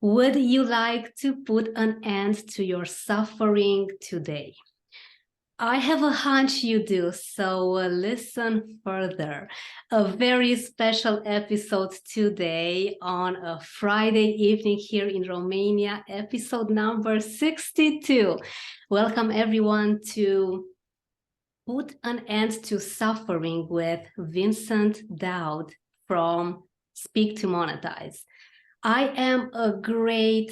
Would you like to put an end to your suffering today? I have a hunch you do, so listen further. A very special episode today on a Friday evening here in Romania, episode number 62. Welcome everyone to Put an End to Suffering with Vincent Dowd from Speak to Monetize. I am a great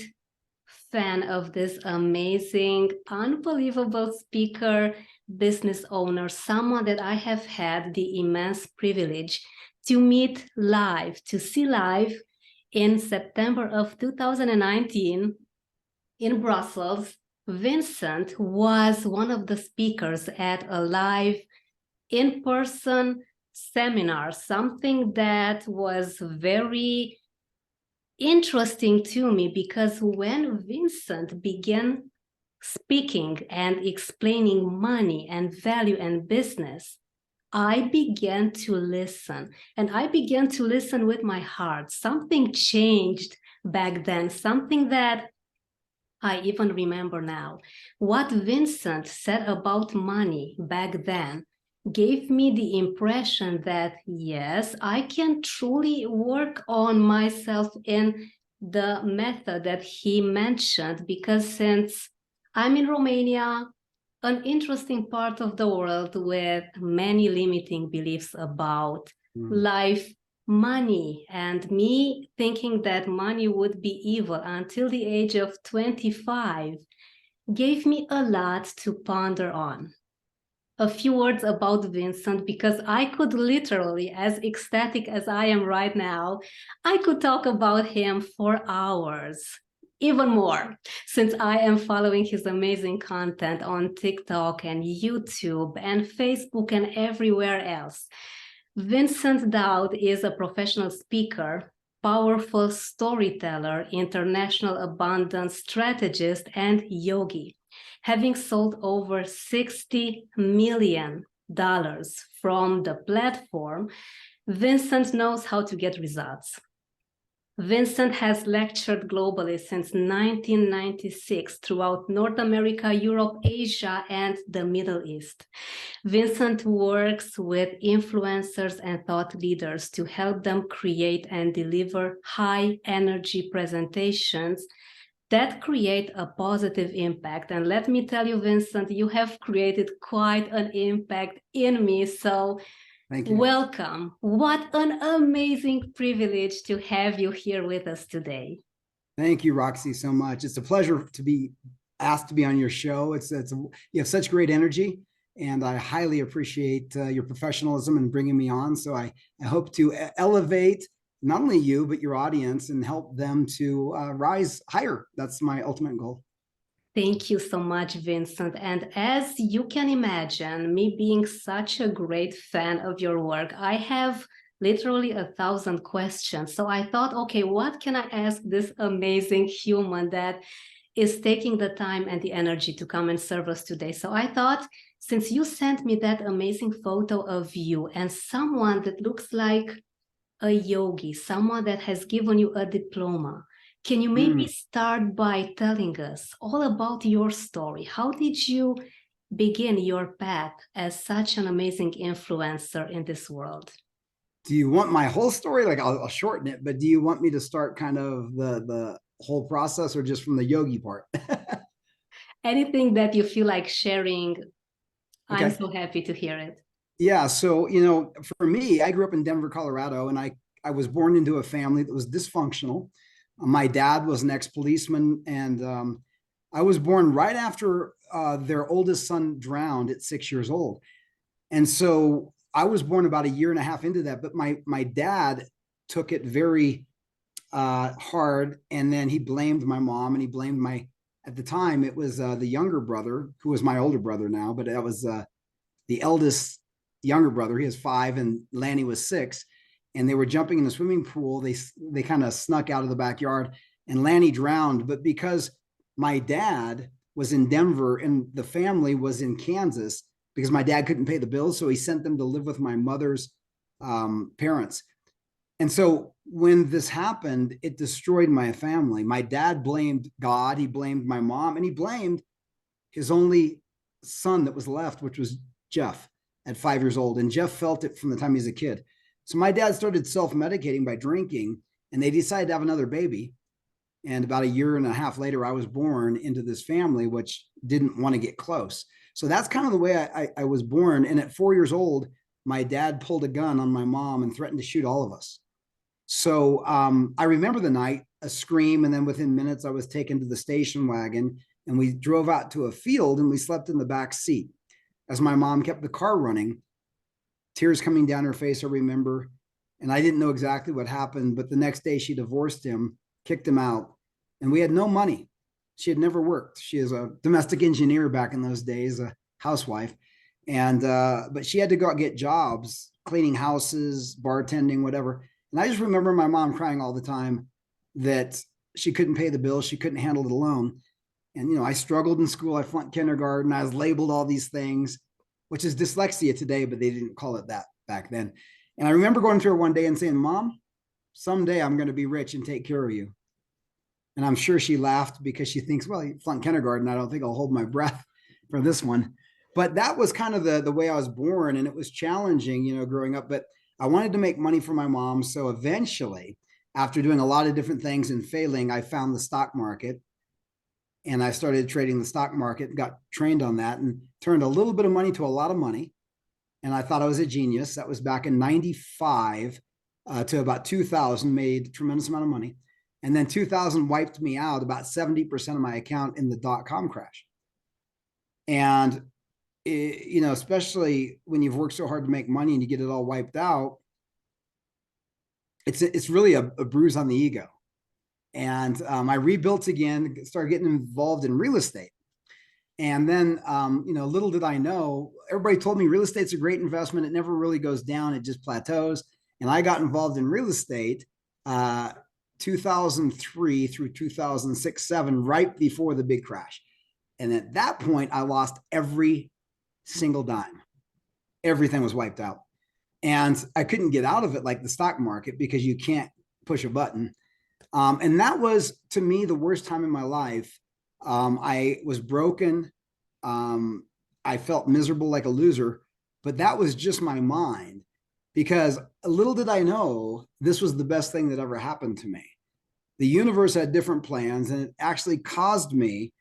fan of this amazing, unbelievable speaker, business owner, someone that I have had the immense privilege to meet live, to see live in September of 2019 in Brussels. Vincent was one of the speakers at a live in-person seminar, something that was very interesting to me, because when Vincent began speaking and explaining money and value and business, I began to listen, and I began to listen with my heart. Something changed back then, something that I even remember now. What Vincent said about money back then gave me the impression that, yes, I can truly work on myself in the method that he mentioned, because since I'm in Romania, an interesting part of the world with many limiting beliefs about life, money, and me thinking that money would be evil until the age of 25 gave me a lot to ponder on. A few words about Vincent, because I could literally, as ecstatic as I am right now, I could talk about him for hours, even more, since I am following his amazing content on TikTok and YouTube and Facebook and everywhere else. Vincent Dowd is a professional speaker, powerful storyteller, international abundance strategist, and yogi. Having sold over $60 million from the platform, Vincent knows how to get results. Vincent has lectured globally since 1996 throughout North America, Europe, Asia, and the Middle East. Vincent works with influencers and thought leaders to help them create and deliver high-energy presentations that create a positive impact. And let me tell you, Vincent, you have created quite an impact in me. So thank you. Welcome. What an amazing privilege to have you here with us today. Thank you, Roxy, so much. It's a pleasure to be asked to be on your show. You have such great energy, and I highly appreciate your professionalism in bringing me on. So I hope to elevate not only you, but your audience and help them to rise higher. That's my ultimate goal. Thank you so much, Vincent. And as you can imagine, me being such a great fan of your work, I have literally 1,000 questions. So I thought, okay, what can I ask this amazing human that is taking the time and the energy to come and serve us today? So I thought, since you sent me that amazing photo of you and someone that looks like a yogi, someone that has given you a diploma, can you maybe start by telling us all about your story? How did you begin your path as such an amazing influencer in this world? Do you want my whole story? Like I'll shorten it, but do you want me to start kind of the whole process or just from the yogi part? Anything that you feel like sharing, okay. I'm so happy to hear it. Yeah. So, for me, I grew up in Denver, Colorado, and I was born into a family that was dysfunctional. My dad was an ex-policeman, and I was born right after their oldest son drowned at 6 years old. And so I was born about a year and a half into that, but my dad took it very hard, and then he blamed my mom, and he blamed at the time, it was the younger brother, who was my older brother now, but that was the eldest younger brother. He has 5, and Lanny was 6. And they were jumping in the swimming pool. They kind of snuck out of the backyard, and Lanny drowned. But because my dad was in Denver and the family was in Kansas, because my dad couldn't pay the bills, so he sent them to live with my mother's parents. And so when this happened, it destroyed my family. My dad blamed God, he blamed my mom, and he blamed his only son that was left, which was Jeff at 5 years old. And Jeff felt it from the time he was a kid. So my dad started self-medicating by drinking, and they decided to have another baby. And about a year and a half later, I was born into this family, which didn't want to get close. So that's kind of the way I was born. And at 4 years old, my dad pulled a gun on my mom and threatened to shoot all of us. So I remember the night, a scream, and then within minutes, I was taken to the station wagon, and we drove out to a field, and we slept in the back seat as my mom kept the car running, tears coming down her face, I remember. And I didn't know exactly what happened, but the next day she divorced him, kicked him out, and we had no money. She had never worked. She is a domestic engineer back in those days, a housewife. And but she had to go out and get jobs, cleaning houses, bartending, whatever. And I just remember my mom crying all the time that she couldn't pay the bills, she couldn't handle it alone. And you know, I struggled in school. I flunked kindergarten. I was labeled all these things, which is dyslexia today, but they didn't call it that back then. And I remember going to her one day and saying, "Mom, someday I'm going to be rich and take care of you." And I'm sure she laughed because she thinks, well, you flunked kindergarten. I don't think I'll hold my breath for this one. But that was kind of the way I was born. And it was challenging, you know, growing up. But I wanted to make money for my mom. So eventually, after doing a lot of different things and failing, I found the stock market. And I started trading the stock market, got trained on that, and turned a little bit of money to a lot of money. And I thought I was a genius. That was back in 95 to about 2000, made a tremendous amount of money. And then 2000 wiped me out, about 70% of my account in the dot-com crash. And, you know, especially when you've worked so hard to make money and you get it all wiped out, it's really a bruise on the ego. And I rebuilt again, started getting involved in real estate. And then, you know, little did I know, everybody told me real estate's a great investment. It never really goes down. It just plateaus. And I got involved in real estate 2003 through 2006, 7, right before the big crash. And at that point, I lost every single dime. Everything was wiped out. And I couldn't get out of it like the stock market because you can't push a button. And that was, to me, the worst time in my life. I was broken. I felt miserable like a loser, but that was just my mind, because little did I know this was the best thing that ever happened to me. The universe had different plans, and it actually caused me.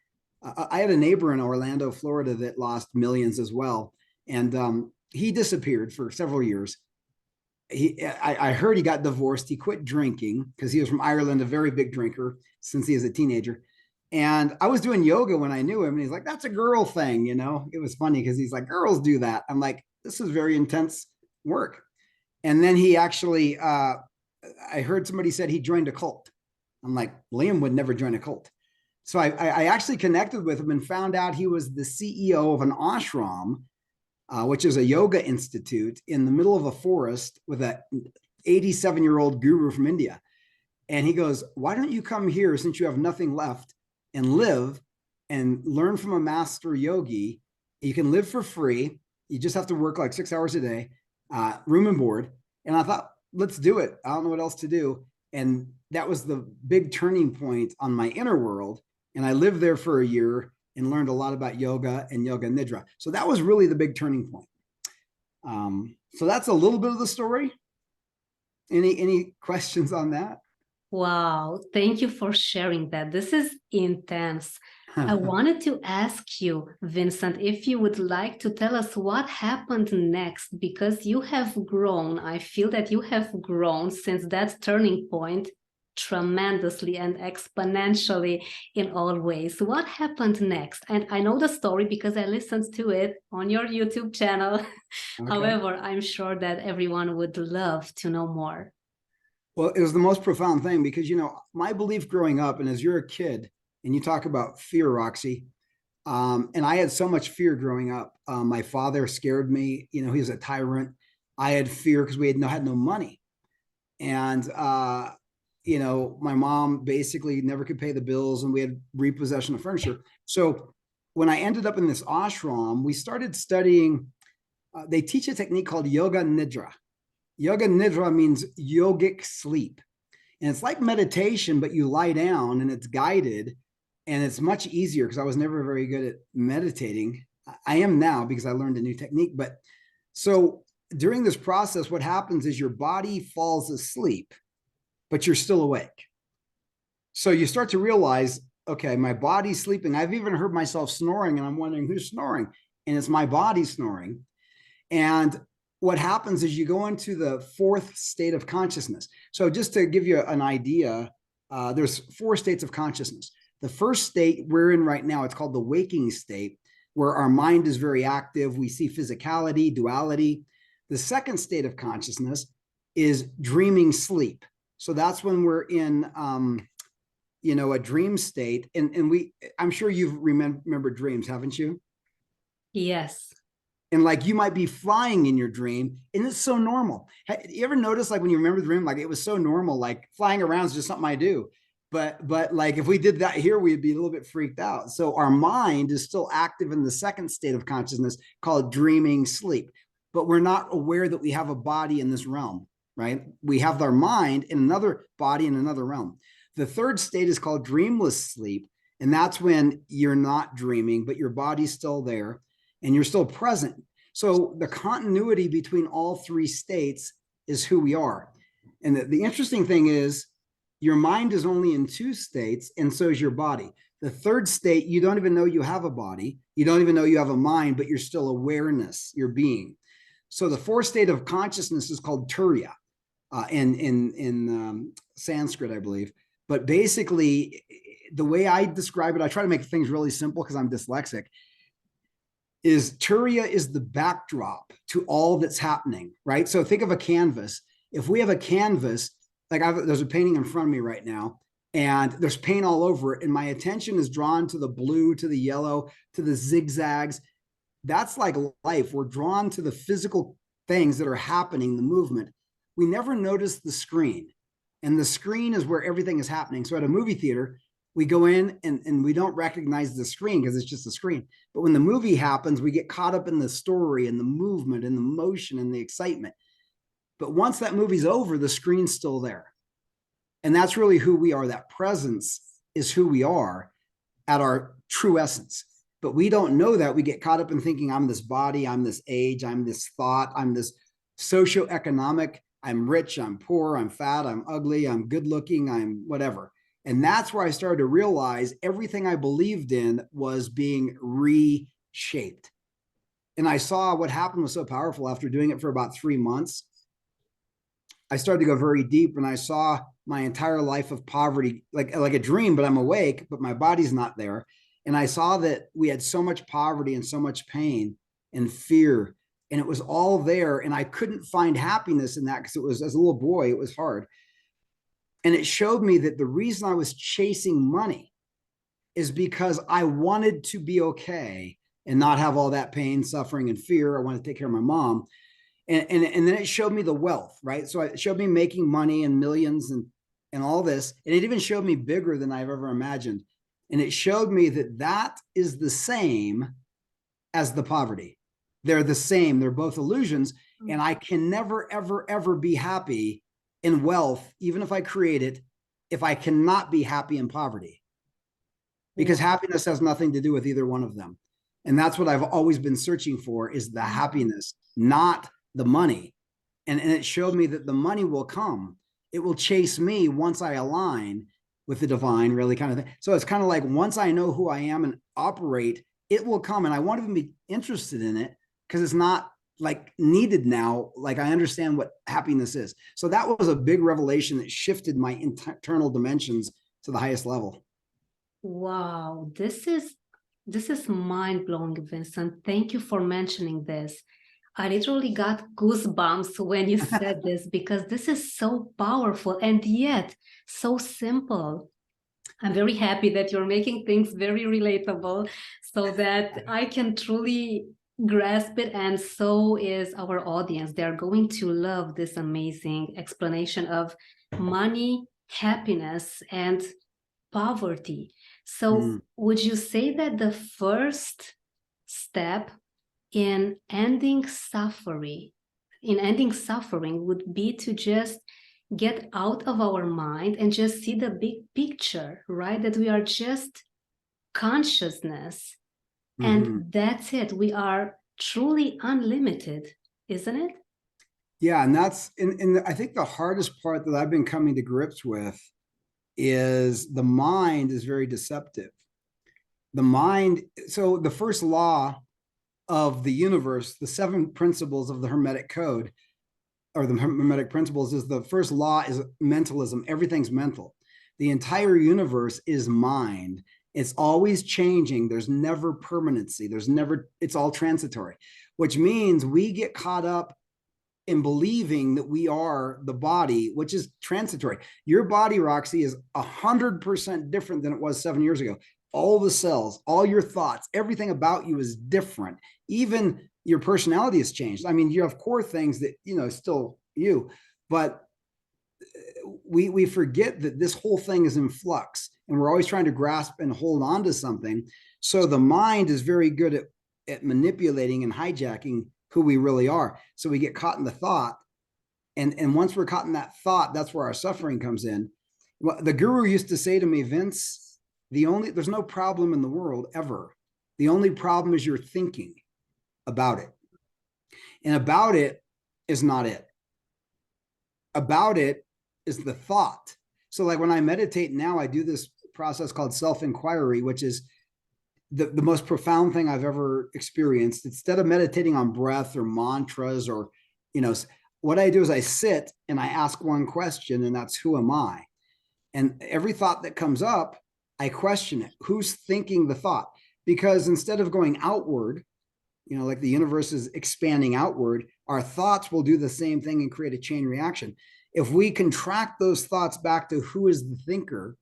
I had a neighbor in Orlando, Florida, that lost millions as well. And he disappeared for several years. I heard he got divorced. He quit drinking because he was from Ireland, a very big drinker since he was a teenager. And I was doing yoga when I knew him, and he's like, "That's a girl thing." You know, it was funny because he's like, "Girls do that." I'm like, "This is very intense work." And then he actually, I heard somebody said he joined a cult. I'm like, Liam would never join a cult. So I actually connected with him and found out he was the CEO of an ashram, which is a yoga institute in the middle of a forest with an 87-year-old guru from India. And he goes, "Why don't you come here since you have nothing left and live and learn from a master yogi? You can live for free. You just have to work like 6 hours a day, room and board." And I thought, let's do it. I don't know what else to do. And that was the big turning point on my inner world. And I lived there for a year and learned a lot about yoga and yoga nidra. So that was really the big turning point. So that's a little bit of the story. Any questions on that? Wow, thank you for sharing that. This is intense. I wanted to ask you, Vincent, if you would like to tell us what happened next, because you have grown. I feel that you have grown since that turning point tremendously and exponentially in all ways. What happened next? And I know the story because I listened to it on your YouTube channel. Okay. However, I'm sure that everyone would love to know more. Well, it was the most profound thing because, you know, my belief growing up, and as you're a kid and you talk about fear, Roxy, and I had so much fear growing up. My father scared me. You know, he was a tyrant. I had fear because we had no money. And, you know, my mom basically never could pay the bills, and we had repossession of furniture. So when I ended up in this ashram, we started studying, they teach a technique called yoga nidra. Yoga Nidra means yogic sleep. And it's like meditation, but you lie down and it's guided. And it's much easier because I was never very good at meditating. I am now because I learned a new technique. But so during this process, what happens is your body falls asleep, but you're still awake. So you start to realize, okay, my body's sleeping. I've even heard myself snoring and I'm wondering who's snoring. And it's my body snoring. And what happens is you go into the fourth state of consciousness. So just to give you an idea, there's 4 states of consciousness. The first state we're in right now, it's called the waking state, where our mind is very active. We see physicality, duality. The second state of consciousness is dreaming sleep. So that's when we're in, a dream state. And I'm sure you've remembered dreams, haven't you? Yes. And like you might be flying in your dream, and it's so normal. You ever notice, like when you remember the dream, like it was so normal, like flying around is just something I do. But like if we did that here, we'd be a little bit freaked out. So our mind is still active in the second state of consciousness called dreaming sleep. But we're not aware that we have a body in this realm, right? We have our mind in another body in another realm. The third state is called dreamless sleep. And that's when you're not dreaming, but your body's still there and you're still present. So the continuity between all 3 states is who we are. And the interesting thing is your mind is only in 2 states, and so is your body. The third state, you don't even know you have a body. You don't even know you have a mind, but you're still awareness, you're being. So the 4th state of consciousness is called Turiya in Sanskrit, I believe. But basically, the way I describe it, I try to make things really simple because I'm dyslexic, is Turiya is the backdrop to all that's happening, right? So think of a canvas. If we have a canvas, like there's a painting in front of me right now, and there's paint all over it, and my attention is drawn to the blue, to the yellow, to the zigzags. That's like life. We're drawn to the physical things that are happening, the movement. We never notice the screen, and the screen is where everything is happening. So at a movie theater, we go in and we don't recognize the screen because it's just a screen. But when the movie happens, we get caught up in the story and the movement and the motion and the excitement. But once that movie's over, the screen's still there. And that's really who we are. That presence is who we are at our true essence. But we don't know that. We get caught up in thinking I'm this body, I'm this age, I'm this thought, I'm this socioeconomic, I'm rich, I'm poor, I'm fat, I'm ugly, I'm good looking, I'm whatever. And that's where I started to realize everything I believed in was being reshaped. And I saw what happened was so powerful after doing it for about 3 months. I started to go very deep and I saw my entire life of poverty, like a dream, but I'm awake, but my body's not there. And I saw that we had so much poverty and so much pain and fear, and it was all there. And I couldn't find happiness in that because it was, as a little boy, it was hard. And it showed me that the reason I was chasing money is because I wanted to be okay and not have all that pain, suffering, and fear. I wanted to take care of my mom. And then it showed me the wealth, right? So it showed me making money and millions and all this. And it even showed me bigger than I've ever imagined. And it showed me that that is the same as the poverty. They're the same. They're both illusions. And I can never, ever, ever be happy in wealth, even if I create it, if I cannot be happy in poverty. Because happiness has nothing to do with either one of them. And that's what I've always been searching for, is the happiness, not the money. And it showed me that the money will come. It will chase me once I align with the divine, really, kind of thing. So it's kind of like, once I know who I am and operate, it will come. And I won't even be interested in it because it's not like needed now. Like I understand what happiness is. So that was a big revelation that shifted my internal dimensions to the highest level. Wow, this is mind-blowing, Vincent. Thank you for mentioning this. I literally got goosebumps when you said this, because this is so powerful and yet so simple. I'm very happy that you're making things very relatable so that I can truly grasp it, and so is our audience. They're going to love this amazing explanation of money, happiness, and poverty. So would you say that the first step in ending in ending suffering would be to just get out of our mind and just see the big picture, right? That we are just consciousness, and that's it. We are truly unlimited, isn't it? Yeah, and that's and I think the hardest part that I've been coming to grips with is the mind is very deceptive. The mind, so the first law of the universe, the seven principles of the Hermetic Code, or the Hermetic principles, is the first law is mentalism. Everything's mental. The entire universe is mind. It's always changing. There's never permanency. It's all transitory, which means we get caught up in believing that we are the body, which is transitory. Your body, Roxy, is 100% different than it was 7 years ago. All the cells, all your thoughts, everything about you is different. Even your personality has changed. I mean, you have core things that, still you, but we forget that this whole thing is in flux, and we're always trying to grasp and hold on to something. So the mind is very good at manipulating and hijacking who we really are. So we get caught in the thought. And once we're caught in that thought, that's where our suffering comes in. Well, the guru used to say to me, Vince, there's no problem in the world ever. The only problem is you're thinking about it. And about it is not it. About it is the thought. So like when I meditate now, I do this process called self-inquiry, which is the most profound thing I've ever experienced. Instead of meditating on breath or mantras or, what I do is I sit and I ask one question, and that's, who am I? And every thought that comes up, I question it. Who's thinking the thought? Because instead of going outward, like the universe is expanding outward, our thoughts will do the same thing and create a chain reaction. If we contract those thoughts back to who is the thinker,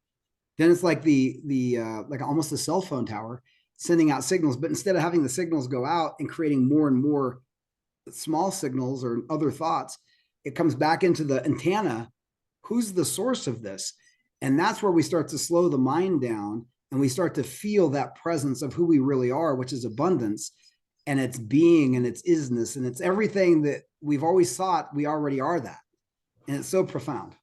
then it's like like almost a cell phone tower sending out signals. But instead of having the signals go out and creating more and more small signals or other thoughts, it comes back into the antenna. Who's the source of this? And that's where we start to slow the mind down, and we start to feel that presence of who we really are, which is abundance, and it's being, and it's isness, and it's everything that we've always thought we already are that. And it's so profound.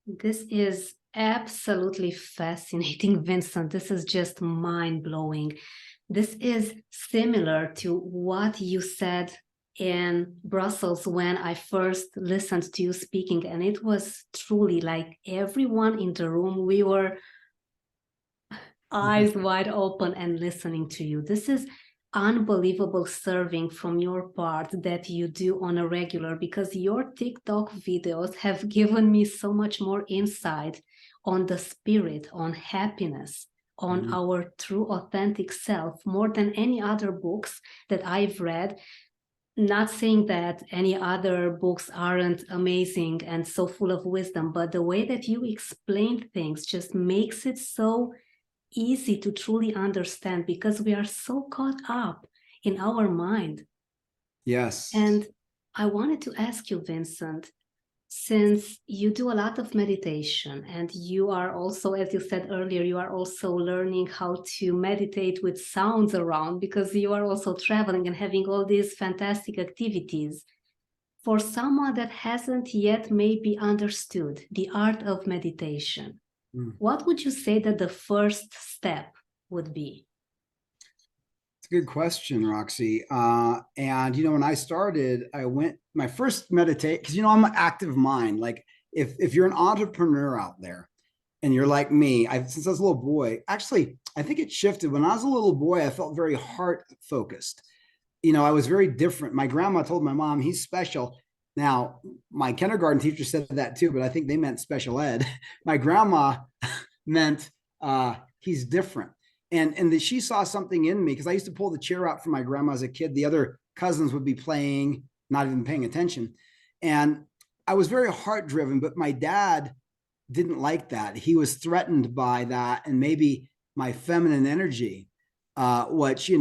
This is absolutely fascinating, Vincent. This is just mind-blowing. This is similar to what you said in Brussels when I first listened to you speaking, and it was truly like everyone in the room, we were eyes wide open and listening to you. This is unbelievable serving from your part that you do on a regular, because your TikTok videos have given me so much more insight on the spirit, on happiness, on our true authentic self, more than any other books that I've read. Not saying that any other books aren't amazing and so full of wisdom, but the way that you explain things just makes it so easy to truly understand, because we are so caught up in our mind. Yes. And I wanted to ask you, Vincent, since you do a lot of meditation, and you are also, as you said earlier, you are also learning how to meditate with sounds around, because you are also traveling and having all these fantastic activities. For someone that hasn't yet maybe understood the art of meditation, what would you say that the first step would be? It's a good question, Roxy. And when I started, my first meditate, because I'm an active mind. Like if you're an entrepreneur out there and you're like me, since I was a little boy, actually, I think it shifted. When I was a little boy, I felt very heart focused. I was very different. My grandma told my mom, he's special. Now, my kindergarten teacher said that too, but I think they meant special ed. My grandma meant he's different. And that she saw something in me, because I used to pull the chair out for my grandma as a kid. The other cousins would be playing, not even paying attention. And I was very heart driven, but my dad didn't like that. He was threatened by that, and maybe my feminine energy, which,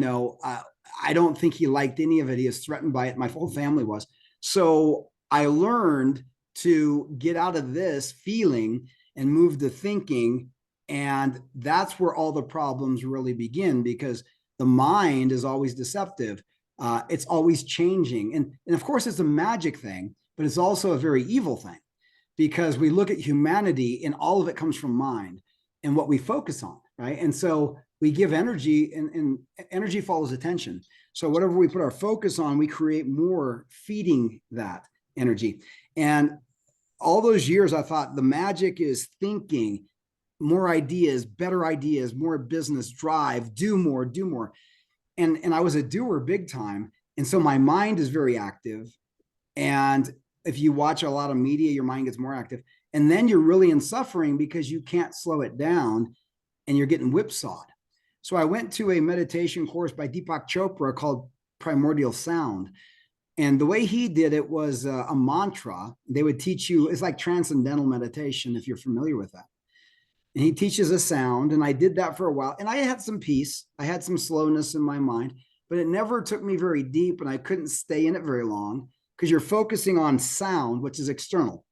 I don't think he liked any of it. He was threatened by it. My whole family was. So I learned to get out of this feeling and move to thinking. And that's where all the problems really begin, because the mind is always deceptive. It's always changing. And of course, it's a magic thing, but it's also a very evil thing because we look at humanity and all of it comes from mind and what we focus on, right? And so we give energy and energy follows attention. So whatever we put our focus on, we create more feeding that energy. And all those years, I thought the magic is thinking, more ideas, better ideas, more business drive, do more, do more. And I was a doer big time. And so my mind is very active. And if you watch a lot of media, your mind gets more active. And then you're really in suffering because you can't slow it down and you're getting whipsawed. So I went to a meditation course by Deepak Chopra called Primordial Sound. And the way he did it was a mantra. They would teach you, it's like transcendental meditation, if you're familiar with that. And he teaches a sound. And I did that for a while. And I had some peace. I had some slowness in my mind, but it never took me very deep. And I couldn't stay in it very long because you're focusing on sound, which is external,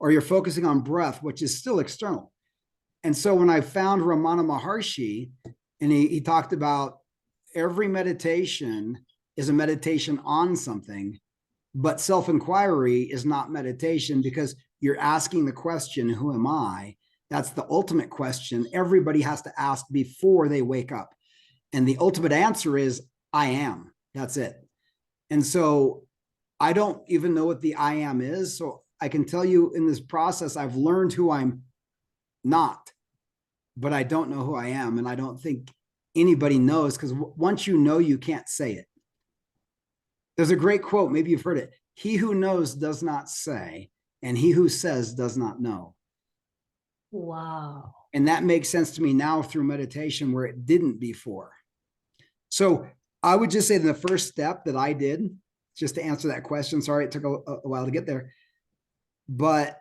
or you're focusing on breath, which is still external. And so when I found Ramana Maharshi, and he talked about every meditation is a meditation on something, but self-inquiry is not meditation because you're asking the question, who am I? That's the ultimate question everybody has to ask before they wake up. And the ultimate answer is, I am. That's it. And so I don't even know what the I am is. So I can tell you in this process, I've learned who I'm not, but I don't know who I am. And I don't think anybody knows because once you know, you can't say it. There's a great quote, maybe you've heard it. He who knows does not say, and he who says does not know. Wow. And that makes sense to me now through meditation where it didn't before. So I would just say the first step that I did, just to answer that question, sorry, it took a while to get there, but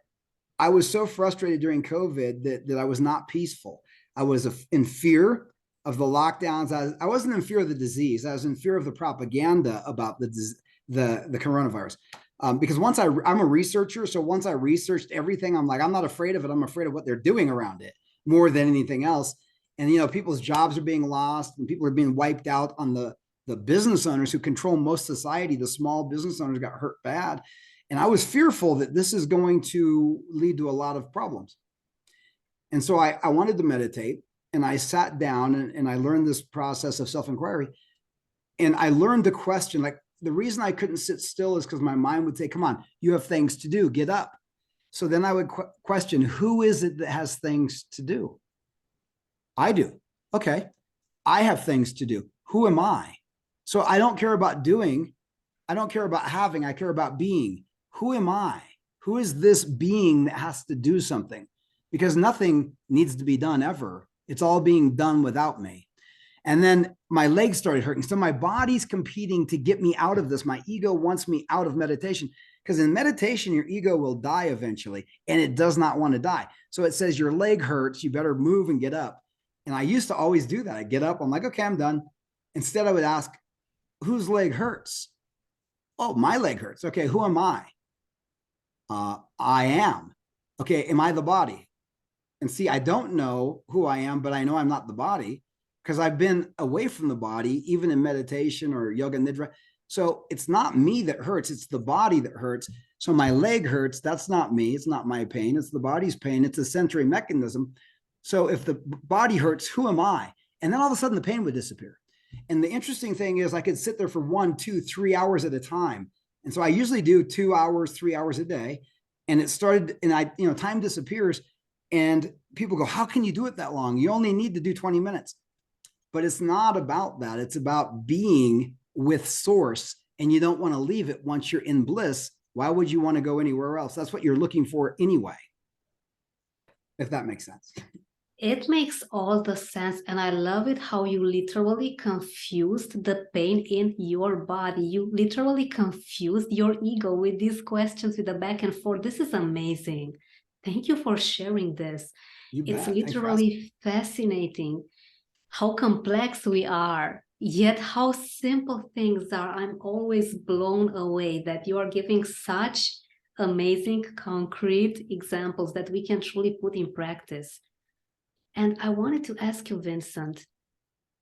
I was so frustrated during COVID that I was not peaceful. I was in fear of the lockdowns. I wasn't in fear of the disease. I was in fear of the propaganda about the coronavirus. Because once I'm a researcher, so once I researched everything, I'm like, I'm not afraid of it. I'm afraid of what they're doing around it more than anything else. And, you know, people's jobs are being lost and people are being wiped out on the business owners who control most society. The small business owners got hurt bad. And I was fearful that this is going to lead to a lot of problems. And so I wanted to meditate and I sat down and I learned this process of self-inquiry. And I learned the question, like the reason I couldn't sit still is because my mind would say, come on, you have things to do, get up. So then I would question, who is it that has things to do? I do. Okay. I have things to do. Who am I? So I don't care about doing. I don't care about having. I care about being. Who am I? Who is this being that has to do something? Because nothing needs to be done ever. It's all being done without me. And then my legs started hurting. So my body's competing to get me out of this. My ego wants me out of meditation because in meditation, your ego will die eventually and it does not want to die. So it says your leg hurts. You better move and get up. And I used to always do that. I get up. I'm like, okay, I'm done. Instead, I would ask, whose leg hurts? Oh, my leg hurts. Okay, who am I? I am. Okay, am I the body? And see, I don't know who I am, but I know I'm not the body because I've been away from the body, even in meditation or yoga nidra. So it's not me that hurts. It's the body that hurts. So my leg hurts. That's not me. It's not my pain. It's the body's pain. It's a sensory mechanism. So if the body hurts, who am I? And then all of a sudden the pain would disappear. And the interesting thing is I could sit there for 1, 2, 3 hours at a time. And so I usually do 2 hours, 3 hours a day. And it started, and time disappears. And people go, how can you do it that long? You only need to do 20 minutes. But it's not about that. It's about being with source. And you don't want to leave it once you're in bliss. Why would you want to go anywhere else? That's what you're looking for anyway. If that makes sense. It makes all the sense. And I love it how you literally confused the pain in your body. You literally confused your ego with these questions, with the back and forth. This is amazing. Thank you for sharing this. It's literally fascinating how complex we are, yet how simple things are. I'm always blown away that you are giving such amazing, concrete examples that we can truly put in practice. And I wanted to ask you, Vincent,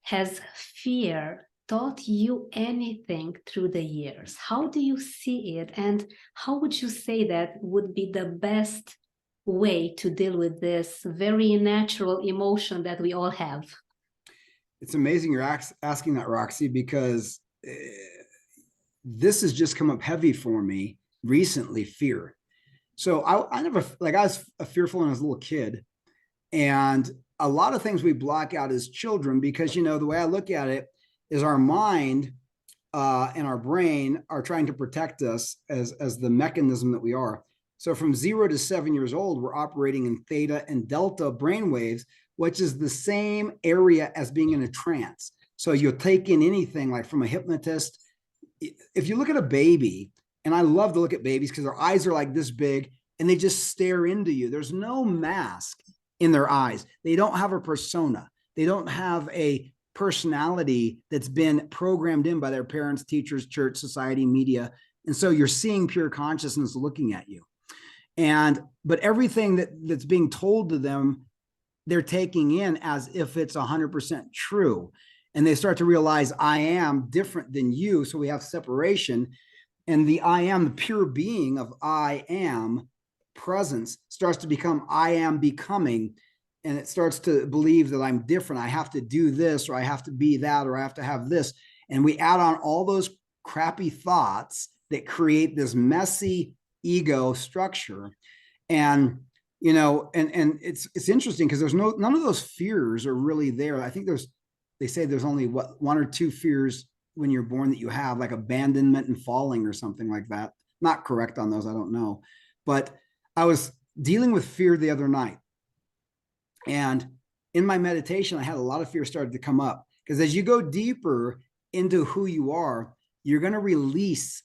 has fear taught you anything through the years? How do you see it? And how would you say that would be the best way to deal with this very natural emotion that we all have? It's amazing you're asking that, Roxy, because this has just come up heavy for me recently, fear. So I never, like, I was fearful when I was a little kid. And a lot of things we block out as children because, the way I look at it is our mind and our brain are trying to protect us as the mechanism that we are. So from 0 to 7 years old, we're operating in theta and delta brain waves, which is the same area as being in a trance. So you'll take in anything like from a hypnotist. If you look at a baby, and I love to look at babies because their eyes are like this big and they just stare into you. There's no mask in their eyes. They don't have a persona. They don't have a personality that's been programmed in by their parents, teachers, church, society, media. And so you're seeing pure consciousness looking at you. But everything that's being told to them, they're taking in as if it's 100% true. And they start to realize I am different than you. So we have separation. And the I am, the pure being of I am presence starts to become I am becoming. And it starts to believe that I'm different. I have to do this, or I have to be that, or I have to have this. And we add on all those crappy thoughts that create this messy ego structure. And it's interesting because there's none of those fears are really there. I think they say there's only one or two fears when you're born that you have, like abandonment and falling or something like that. Not correct on those, I don't know. But I was dealing with fear the other night. And in my meditation, I had a lot of fear started to come up because as you go deeper into who you are, you're going to release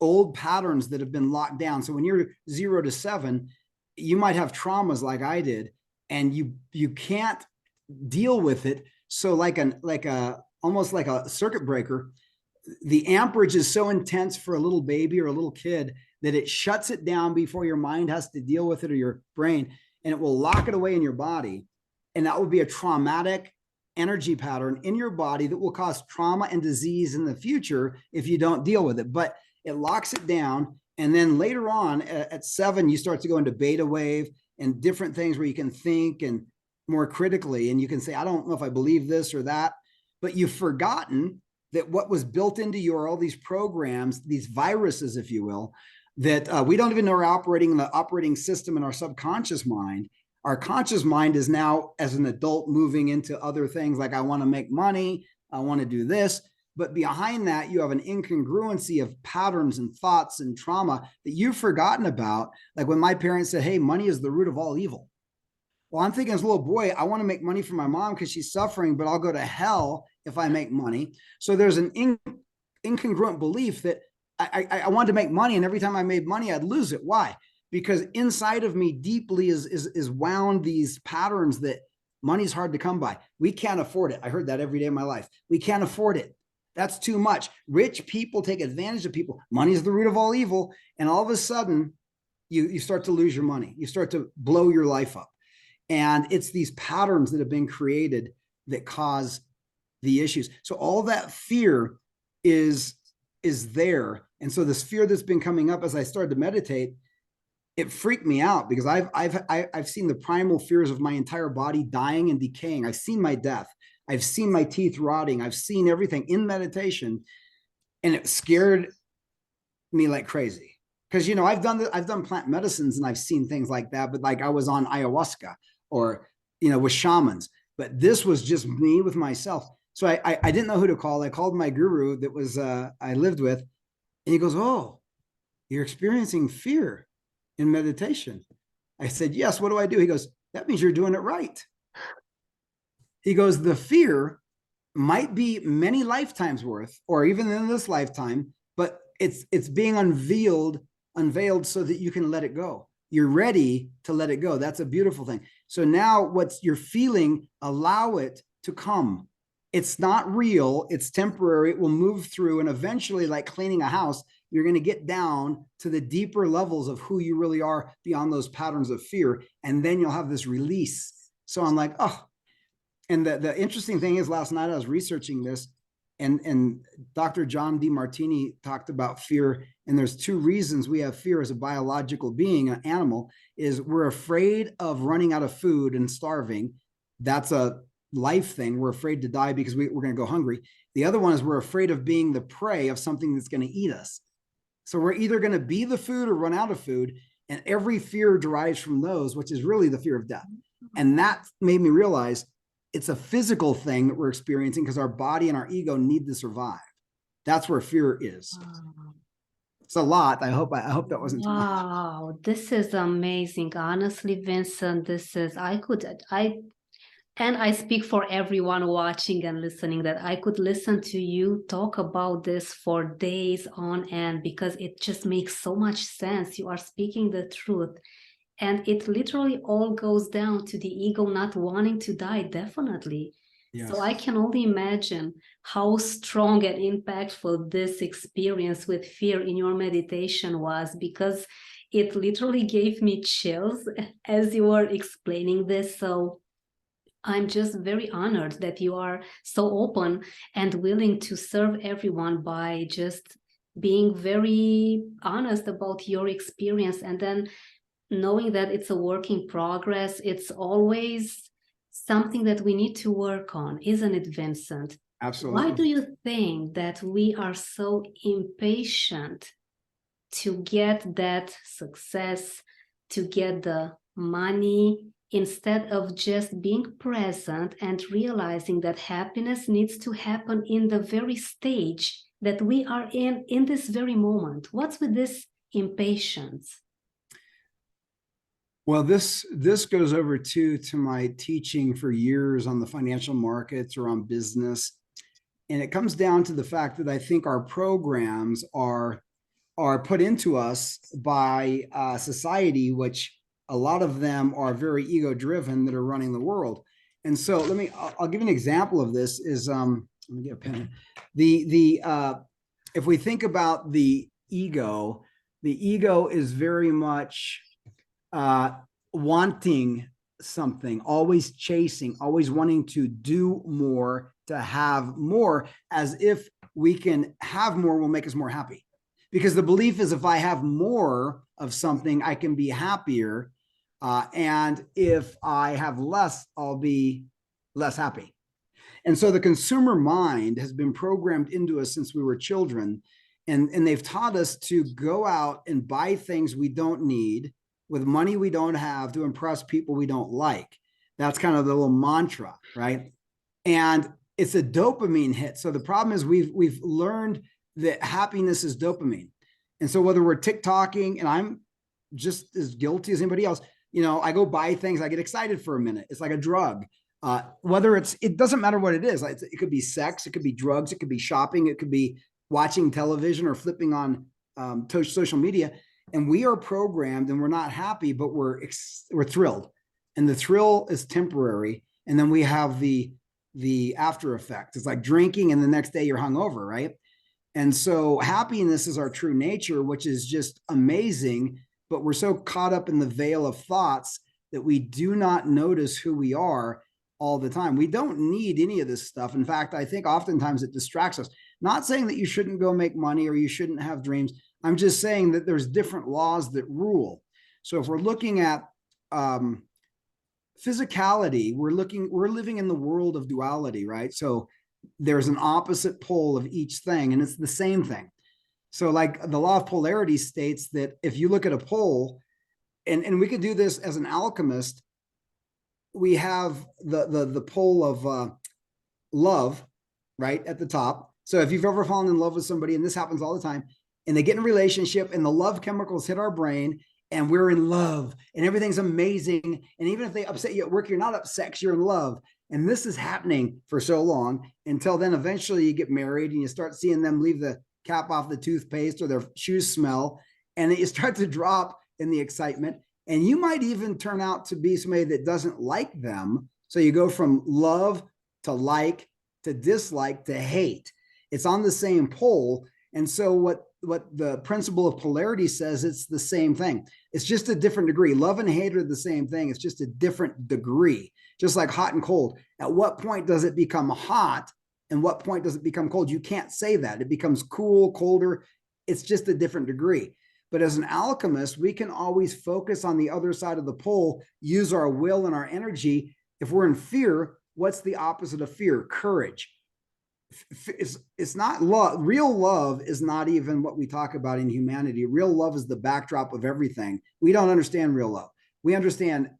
old patterns that have been locked down. So when you're 0 to 7, you might have traumas like I did, and you can't deal with it. So almost like a circuit breaker, the amperage is so intense for a little baby or a little kid that it shuts it down before your mind has to deal with it, or your brain, and it will lock it away in your body. And that will be a traumatic energy pattern in your body that will cause trauma and disease in the future if you don't deal with it. But it locks it down. And then later on at 7, you start to go into beta wave and different things where you can think and more critically, and you can say, I don't know if I believe this or that, but you've forgotten that what was built into you are all these programs, these viruses, if you will, that we don't even know are operating in the operating system in our subconscious mind. Our conscious mind is now, as an adult, moving into other things like I want to make money, I want to do this. But behind that, you have an incongruency of patterns and thoughts and trauma that you've forgotten about. Like when my parents said, hey, money is the root of all evil. Well, I'm thinking as a little boy, I want to make money for my mom because she's suffering, but I'll go to hell if I make money. So there's an incongruent belief that I wanted to make money, and every time I made money, I'd lose it. Why? Because inside of me deeply is wound these patterns that money's hard to come by. We can't afford it. I heard that every day of my life. We can't afford it. That's too much. Rich people take advantage of people. Money is the root of all evil. And all of a sudden, you start to lose your money. You start to blow your life up. And it's these patterns that have been created that cause the issues. So all that fear is there. And so this fear that's been coming up as I started to meditate, it freaked me out because I've seen the primal fears of my entire body dying and decaying. I've seen my death. I've seen my teeth rotting. I've seen everything in meditation, and it scared me like crazy. Because I've done plant medicines and I've seen things like that, but like I was on ayahuasca or with shamans. But this was just me with myself. So I didn't know who to call. I called my guru that was I lived with, and he goes, "Oh, you're experiencing fear in meditation." I said, "Yes. What do I do?" He goes, "That means you're doing it right." He goes, "The fear might be many lifetimes worth, or even in this lifetime, but it's being unveiled so that you can let it go. You're ready to let it go. That's a beautiful thing. So now what you're feeling, allow it to come. It's not real. It's temporary. It will move through. And eventually, like cleaning a house, you're going to get down to the deeper levels of who you really are beyond those patterns of fear. And then you'll have this release." So I'm like, oh. And the interesting thing is, last night I was researching this, and Dr. John Demartini talked about fear. And there's two reasons we have fear as a biological being, an animal, is we're afraid of running out of food and starving. That's a life thing. We're afraid to die because we're going to go hungry. The other one is we're afraid of being the prey of something that's going to eat us. So we're either going to be the food or run out of food. And every fear derives from those, which is really the fear of death. And that made me realize it's a physical thing that we're experiencing because our body and our ego need to survive. That's where fear is. Wow. It's a lot. I hope that wasn't too much. Wow, this is amazing. Honestly, Vincent, and I speak for everyone watching and listening, that I could listen to you talk about this for days on end, because it just makes so much sense. You are speaking the truth. And it literally all goes down to the ego not wanting to die, definitely. Yes. So I can only imagine how strong and impactful this experience with fear in your meditation was, because it literally gave me chills as you were explaining this. So I'm just very honored that you are so open and willing to serve everyone by just being very honest about your experience, and then knowing that it's a work in progress. It's always something that we need to work on, isn't it, Vincent? Absolutely. Why do you think that we are so impatient to get that success, to get the money, instead of just being present and realizing that happiness needs to happen in the very stage that we are in this very moment? What's with this impatience? Well, this goes over to my teaching for years on the financial markets or on business. And it comes down to the fact that I think our programs are put into us by society, which a lot of them are very ego driven, that are running the world. And so I'll give you an example of this is, let me get a pen. If we think about the ego is very much wanting something, always chasing, always wanting to do more, to have more, as if we can have more will make us more happy. Because the belief is, if I have more of something, I can be happier. And if I have less, I'll be less happy. And so the consumer mind has been programmed into us since we were children. And they've taught us to go out and buy things we don't need with money we don't have to impress people we don't like. That's kind of the little mantra, right? And it's a dopamine hit. So the problem is we've learned that happiness is dopamine. And so whether we're TikToking, and I'm just as guilty as anybody else, I go buy things, I get excited for a minute. It's like a drug. Whether it doesn't matter what it is. It could be sex, it could be drugs, it could be shopping, it could be watching television or flipping on social media. And we are programmed, and we're not happy, but we're thrilled. And the thrill is temporary. And then we have the after effect. It's like drinking, and the next day you're hungover, right? And so happiness is our true nature, which is just amazing. But we're so caught up in the veil of thoughts that we do not notice who we are all the time. We don't need any of this stuff. In fact, I think oftentimes it distracts us. Not saying that you shouldn't go make money or you shouldn't have dreams. I'm just saying that there's different laws that rule. So if we're looking at physicality, we're living in the world of duality, right? So there's an opposite pole of each thing, and it's the same thing. So like the law of polarity states that if you look at a pole, and we could do this as an alchemist, we have the pole of love right at the top. So if you've ever fallen in love with somebody, and this happens all the time, and they get in a relationship and the love chemicals hit our brain and we're in love and everything's amazing. And even if they upset you at work, you're not upset because you're in love. And this is happening for so long until then eventually you get married and you start seeing them leave the cap off the toothpaste or their shoes smell, and you start to drop in the excitement. And you might even turn out to be somebody that doesn't like them. So you go from love to like to dislike to hate. It's on the same pole. And so what what the principle of polarity says. It's the same thing. It's just a different degree. Love and hate are the same thing. It's just a different degree, just like hot and cold. At what point does it become hot? And what point does it become cold? You can't say that. It becomes cool, colder. It's just a different degree. But as an alchemist, we can always focus on the other side of the pole, use our will and our energy. If we're in fear, what's the opposite of fear? Courage. It's not love. Real love is not even what we talk about in humanity. Real love is the backdrop of everything. We don't understand real love. We understand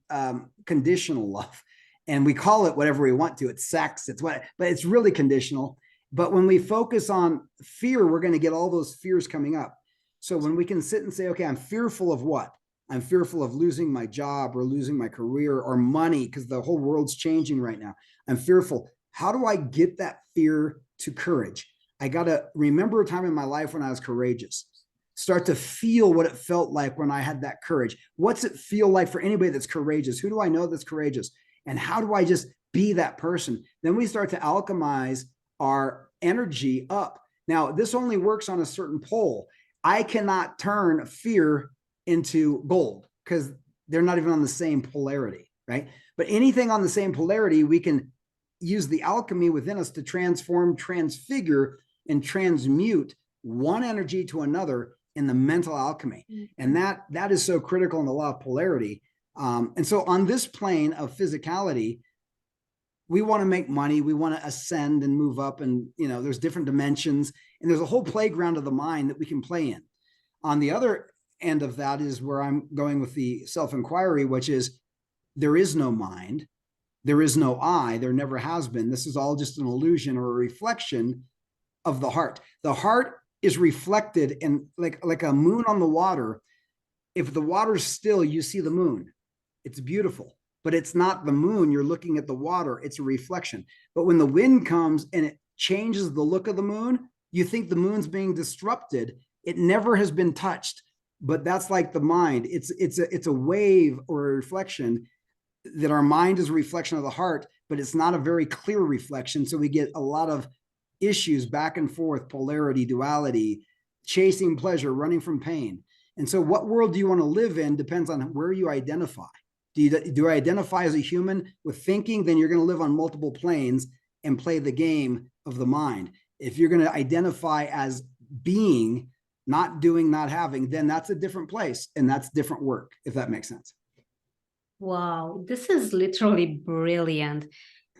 conditional love, and we call it whatever we want to. It's sex. It's what, but it's really conditional. But when we focus on fear, we're going to get all those fears coming up. So when we can sit and say, okay, I'm fearful of what? I'm fearful of losing my job or losing my career or money because the whole world's changing right now. I'm fearful. How do I get that fear to courage? I got to remember a time in my life when I was courageous. Start to feel what it felt like when I had that courage. What's it feel like for anybody that's courageous? Who do I know that's courageous? And how do I just be that person? Then we start to alchemize our energy up. Now, this only works on a certain pole. I cannot turn fear into gold because they're not even on the same polarity, right? But anything on the same polarity, we can use the alchemy within us to transform, transfigure, and transmute one energy to another in the mental alchemy. And that is so critical in the law of polarity. And so on this plane of physicality, we want to make money, we want to ascend and move up, and there's different dimensions, and there's a whole playground of the mind that we can play in. On the other end of that is where I'm going with the self-inquiry, which is there is no mind, there is no I, there never has been. This is all just an illusion or a reflection of the heart. The heart is reflected in like a moon on the water. If the water's still, you see the moon. It's beautiful, but it's not the moon. You're looking at the water. It's a reflection. But when the wind comes and it changes the look of the moon, you think the moon's being disrupted. It never has been touched, but that's like the mind. It's a wave or a reflection, that our mind is a reflection of the heart, but it's not a very clear reflection. So we get a lot of issues back and forth, polarity, duality, chasing pleasure, running from pain. And so what world do you want to live in depends on where you identify. Do I identify as a human with thinking? Then you're going to live on multiple planes and play the game of the mind. If you're going to identify as being, not doing, not having, then that's a different place, and that's different work, if that makes sense. Wow, this is literally brilliant.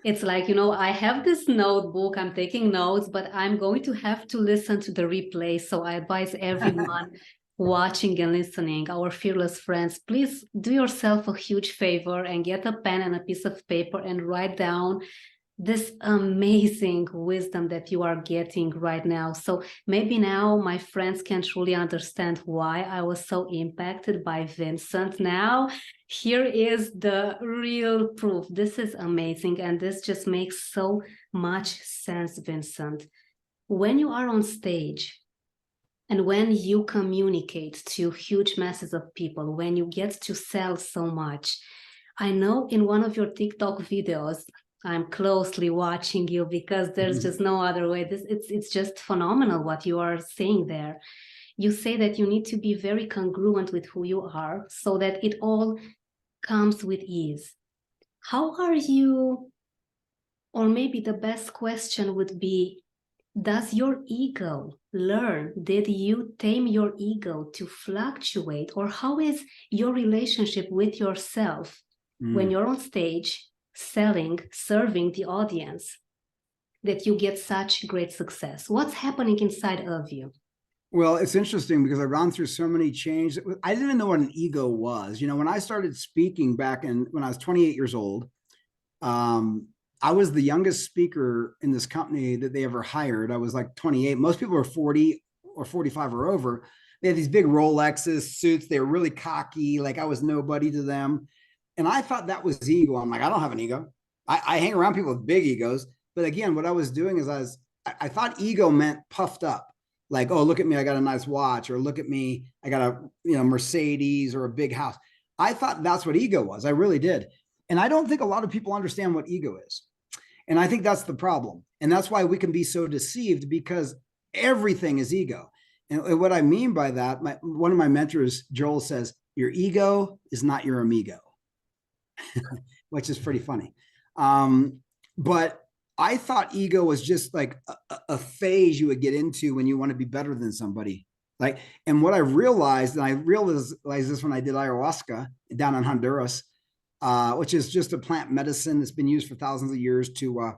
It's like, I have this notebook, I'm taking notes, but I'm going to have to listen to the replay. So I advise everyone watching and listening, our fearless friends, please do yourself a huge favor and get a pen and a piece of paper and write down this amazing wisdom that you are getting right now. So maybe now my friends can truly understand why I was so impacted by Vincent. Now, here is the real proof. This is amazing. And this just makes so much sense, Vincent. When you are on stage and when you communicate to huge masses of people, when you get to sell so much, I know in one of your TikTok videos, I'm closely watching you because there's just no other way. It's just phenomenal what you are saying there. You say that you need to be very congruent with who you are so that it all comes with ease. How are you, or maybe the best question would be, does your ego learn? Did you tame your ego to fluctuate? Or how is your relationship with yourself when you're on stage selling, serving the audience, that you get such great success? What's happening inside of you? Well, it's interesting because I've gone through so many changes. I didn't even know what an ego was. When I started speaking back when I was 28 years old, I was the youngest speaker in this company that they ever hired. I was like 28. Most people are 40 or 45 or over. They had these big Rolexes, suits. They were really cocky. Like I was nobody to them. And I thought that was ego. I'm like, I don't have an ego. I hang around people with big egos. But again, what I was doing is I thought ego meant puffed up. Like, oh, look at me, I got a nice watch, or look at me, I got a Mercedes or a big house. I thought that's what ego was. I really did. And I don't think a lot of people understand what ego is. And I think that's the problem. And that's why we can be so deceived, because everything is ego. And what I mean by that, one of my mentors, Joel, says, your ego is not your amigo, which is pretty funny. But I thought ego was just like a phase you would get into when you want to be better than somebody. Like, and what I realized, and I realized this when I did ayahuasca down in Honduras, which is just a plant medicine that's been used for thousands of years to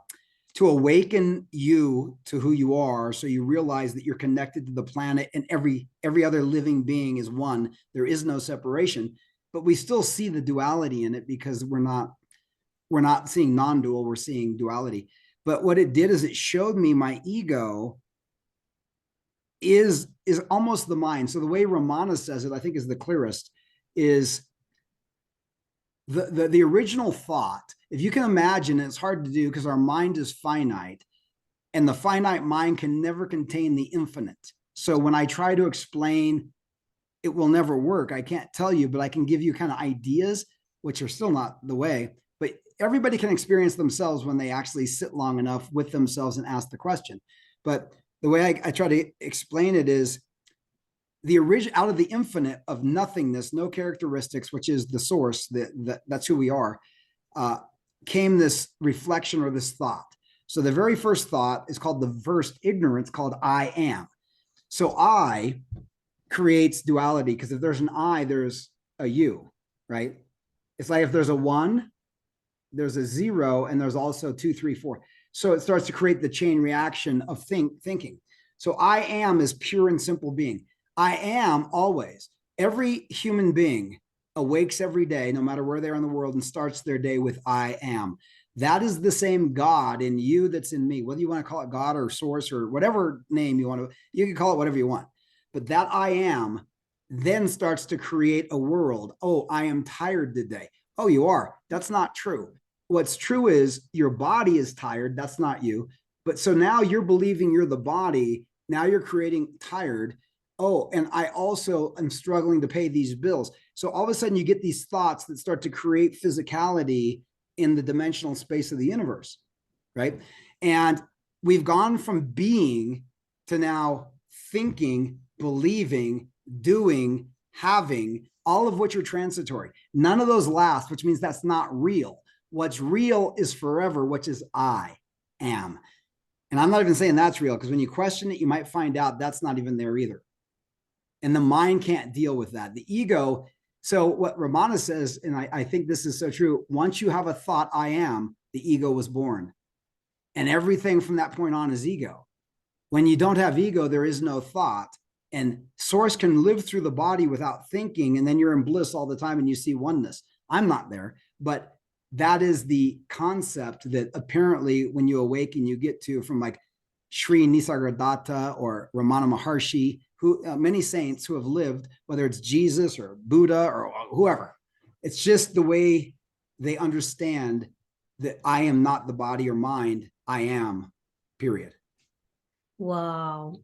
awaken you to who you are, so you realize that you're connected to the planet and every other living being is one. There is no separation, but we still see the duality in it because we're not seeing non-dual, we're seeing duality. But what it did is it showed me my ego is almost the mind. So the way Ramana says it, I think, is the clearest, is the original thought. If you can imagine, it's hard to do because our mind is finite, and the finite mind can never contain the infinite. So when I try to explain, it will never work. I can't tell you, but I can give you kind of ideas, which are still not the way. But everybody can experience themselves when they actually sit long enough with themselves and ask the question. But the way I try to explain it is, the original, out of the infinite of nothingness, no characteristics, which is the source, that's who we are, came this reflection or this thought. So the very first thought is called the first ignorance, called I am. So I creates duality, because if there's an I, there's a you, right? It's like if there's a one, there's a zero, and there's also 2, 3, 4. So it starts to create the chain reaction of thinking. So I am is pure and simple being. I am always. Every human being awakes every day, no matter where they are in the world, and starts their day with I am. That is the same God in you that's in me. Whether you want to call it God or source or whatever name you want to, you can call it whatever you want. But that I am then starts to create a world. Oh, I am tired today. Oh, you are. That's not true. What's true is your body is tired. That's not you. But so now you're believing you're the body. Now you're creating tired. Oh, and I also am struggling to pay these bills. So all of a sudden you get these thoughts that start to create physicality in the dimensional space of the universe, right? And we've gone from being to now thinking, believing, doing, having, all of which are transitory. None of those last, which means that's not real. What's real is forever, which is I am. And I'm not even saying that's real, because when you question it, you might find out that's not even there either. And the mind can't deal with that. The ego. So what Ramana says, and I think this is so true, once you have a thought, I am, the ego was born. And everything from that point on is ego. When you don't have ego, there is no thought. And source can live through the body without thinking, and then you're in bliss all the time and you see oneness. I'm not there, but that is the concept that apparently when you awaken, you get to, from like Sri Nisargadatta or Ramana Maharshi, who many saints who have lived, whether it's Jesus or Buddha or whoever. It's just the way they understand that I am not the body or mind. I am, period. Wow.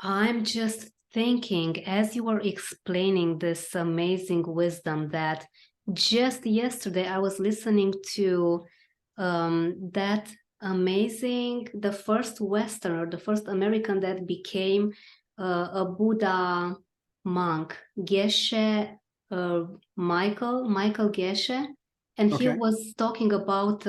I'm just thinking, as you were explaining this amazing wisdom, that just yesterday I was listening to that amazing, the first Westerner, the first American that became a Buddha monk, Geshe, Michael Geshe, and he was talking about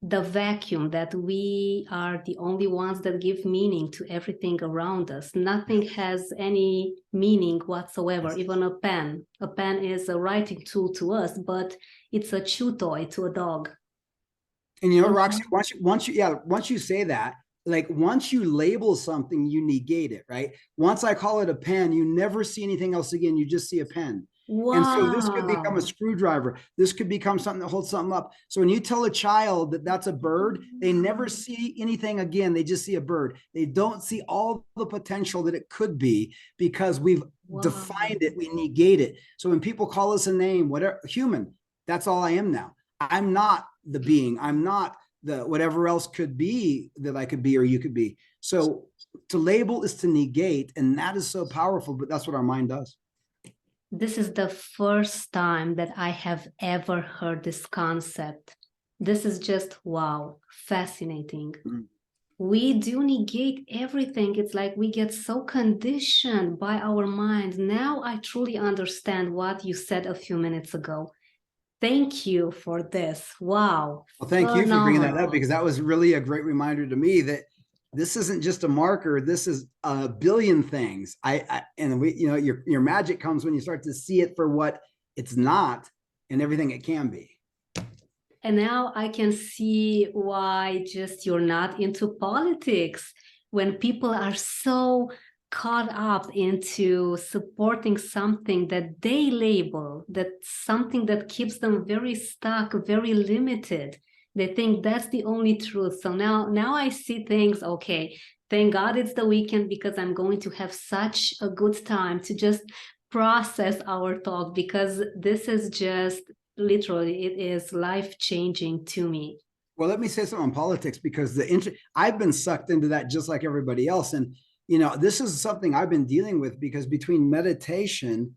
the vacuum, that we are the only ones that give meaning to everything around us. Nothing has any meaning whatsoever. Even a pen. A pen is a writing tool to us, but it's a chew toy to a dog. And you know, Roxy, once you say that, like once you label something, you negate it, right? Once I call it a pen, you never see anything else again. You just see a pen. Wow. And so this could become a screwdriver. This could become something that holds something up. So when you tell a child that that's a bird, they never see anything again. They just see a bird. They don't see all the potential that it could be, because we've defined it. We negate it. So when people call us a name, whatever, human, that's all I am now. I'm not the being. I'm not the whatever else could be that I could be or you could be. So to label is to negate, and that is so powerful, but that's what our mind does. This is the first time that I have ever heard this concept. This is just, wow, fascinating. we do negate everything. It's like we get so conditioned by our mind. Now I truly understand what you said a few minutes ago. Thank you for this. Wow. Well, thank you for bringing that up, Phenomenal. because that was really a great reminder to me that this isn't just a marker. This is a billion things. And we, your magic comes when you start to see it for what it's not and everything it can be. And now I can see why just you're not into politics, when people are so caught up into supporting something that they label, that something that keeps them very stuck, very limited. They think that's the only truth. So now I see things, okay, thank God it's the weekend, because I'm going to have such a good time to just process our talk, because this is just literally, it is life-changing to me. Well, let me say something on politics, because I've been sucked into that just like everybody else. And, this is something I've been dealing with, because between meditation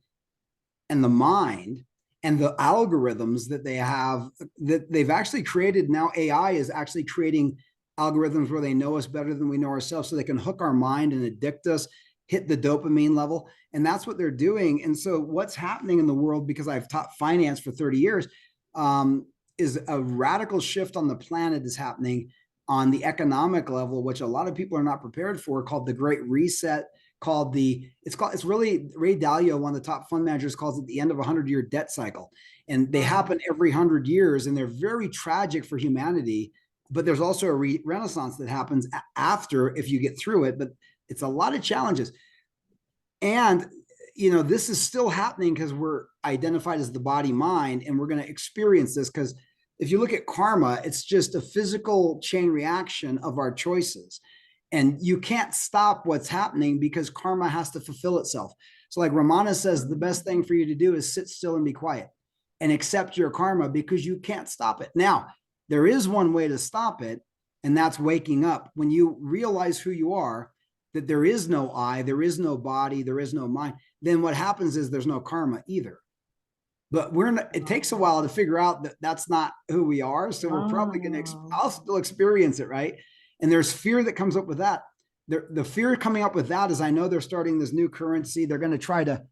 and the mind and the algorithms that they have, that they've actually created, now AI is actually creating algorithms where they know us better than we know ourselves, so they can hook our mind and addict us, hit the dopamine level. And that's what they're doing. And so what's happening in the world, because I've taught finance for 30 years, is a radical shift on the planet is happening on the economic level, which a lot of people are not prepared for, called the Great Reset, it's really, Ray Dalio, one of the top fund managers, calls it the end of a 100-year debt cycle. And they happen every 100 years, and they're very tragic for humanity. But there's also a renaissance that happens after, if you get through it. But it's a lot of challenges. And, this is still happening because we're identified as the body mind, and we're going to experience this, because if you look at karma, it's just a physical chain reaction of our choices. And you can't stop what's happening, because karma has to fulfill itself. So like Ramana says, the best thing for you to do is sit still and be quiet and accept your karma, because you can't stop it. Now, there is one way to stop it, and that's waking up. When you realize who you are, that there is no I, there is no body, there is no mind, then what happens is there's no karma either. But it takes a while to figure out that that's not who we are. So we're probably going to, I'll still experience it, right? And there's fear that comes up with that. The fear coming up with that is, I know they're starting this new currency. They're going to try to,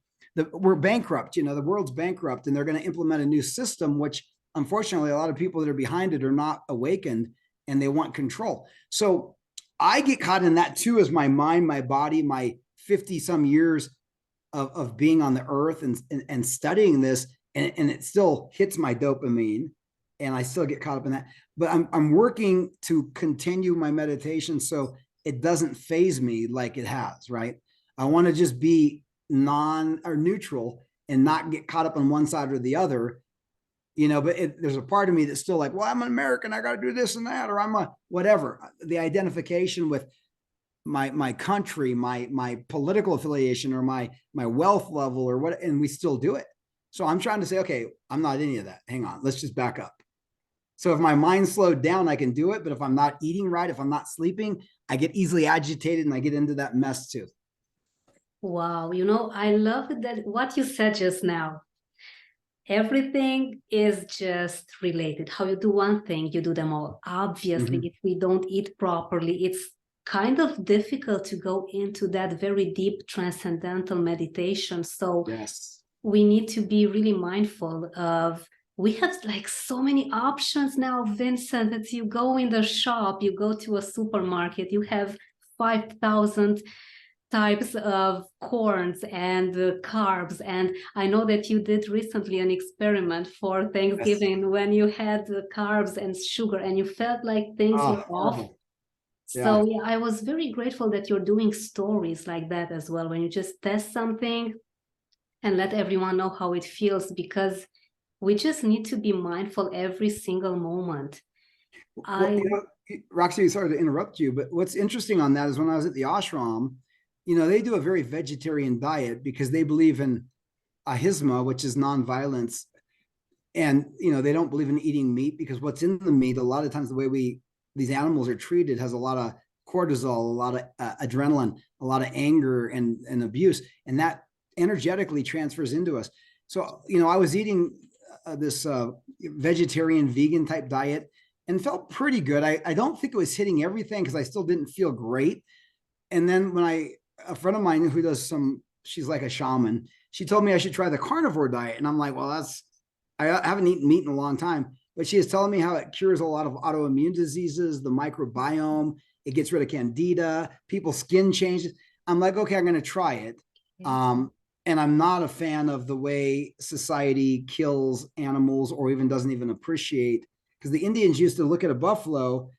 we're bankrupt, the world's bankrupt, and they're going to implement a new system, which unfortunately a lot of people that are behind it are not awakened, and they want control. So I get caught in that too, as my mind, my body, my 50 some years of being on the earth and studying this. And it still hits my dopamine, and I still get caught up in that. But I'm working to continue my meditation so it doesn't phase me like it has, right? I want to just be neutral and not get caught up on one side or the other, but there's a part of me that's still like, well, I'm an American, I got to do this and that, or I'm a whatever. The identification with my country, my political affiliation, or my wealth level, or what, and we still do it. So I'm trying to say, okay, I'm not any of that. Hang on, let's just back up. So if my mind slowed down, I can do it. But if I'm not eating right, if I'm not sleeping, I get easily agitated, and I get into that mess too. Wow, I love that what you said just now. Everything is just related. How you do one thing, you do them all. Obviously, if we don't eat properly, it's kind of difficult to go into that very deep transcendental meditation. So yes, we need to be really mindful of, we have like so many options now, Vincent, that you go in the shop, you go to a supermarket, you have 5,000 types of corns and carbs. And I know that you did recently an experiment for Thanksgiving, yes, when you had the carbs and sugar, and you felt like things were off. So yeah, I was very grateful that you're doing stories like that as well, when you just test something and let everyone know how it feels, because we just need to be mindful every single moment. Well, Roxy, sorry to interrupt you, but what's interesting on that is, when I was at the ashram, they do a very vegetarian diet, because they believe in ahimsa, which is nonviolence. And, they don't believe in eating meat, because what's in the meat, a lot of times the way these animals are treated, has a lot of cortisol, a lot of adrenaline, a lot of anger and abuse. And that energetically transfers into us. So, I was eating this vegetarian vegan type diet, and felt pretty good. I don't think it was hitting everything because I still didn't feel great. And then a friend of mine who does she's like a shaman, she told me I should try the carnivore diet. And I'm like, well, I haven't eaten meat in a long time, but she is telling me how it cures a lot of autoimmune diseases, the microbiome, it gets rid of candida, people's skin changes. I'm like, okay, I'm going to try it. And I'm not a fan of the way society kills animals or even doesn't even appreciate, because the Indians used to look at a buffalo,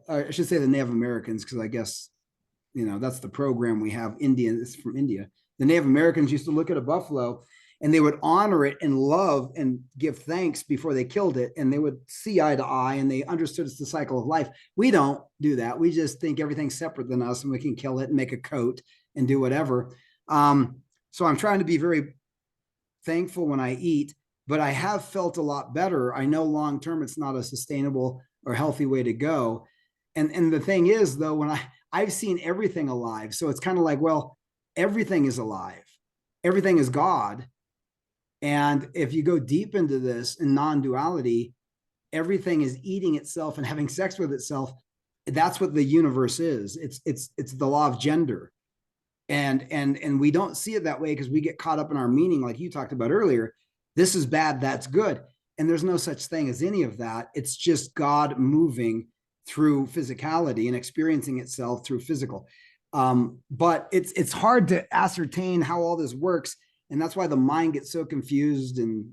I should say the Native Americans, because I guess, that's the program we have. It's from India. The Native Americans used to look at a buffalo and they would honor it and love and give thanks before they killed it. And they would see eye to eye and they understood it's the cycle of life. We don't do that. We just think everything's separate than us and we can kill it and make a coat and do whatever. So I'm trying to be very thankful when I eat, but I have felt a lot better. I know long-term it's not a sustainable or healthy way to go. And the thing is, though, when I've seen everything alive. So it's kind of like, well, everything is alive. Everything is God. And if you go deep into this in non-duality, everything is eating itself and having sex with itself. That's what the universe is. It's the law of gender. And we don't see it that way because we get caught up in our meaning, like you talked about earlier. This is bad, that's good. And there's no such thing as any of that. It's just God moving through physicality and experiencing itself through physical. But it's hard to ascertain how all this works. And that's why the mind gets so confused and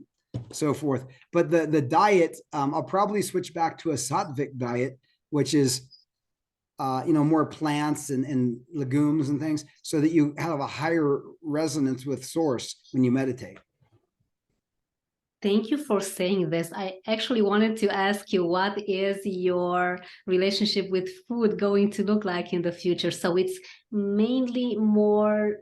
so forth. But the diet, I'll probably switch back to a sattvic diet, which is more plants and legumes and things, so that you have a higher resonance with source when you meditate. Thank you for saying this. I actually wanted to ask you, what is your relationship with food going to look like in the future? So it's mainly more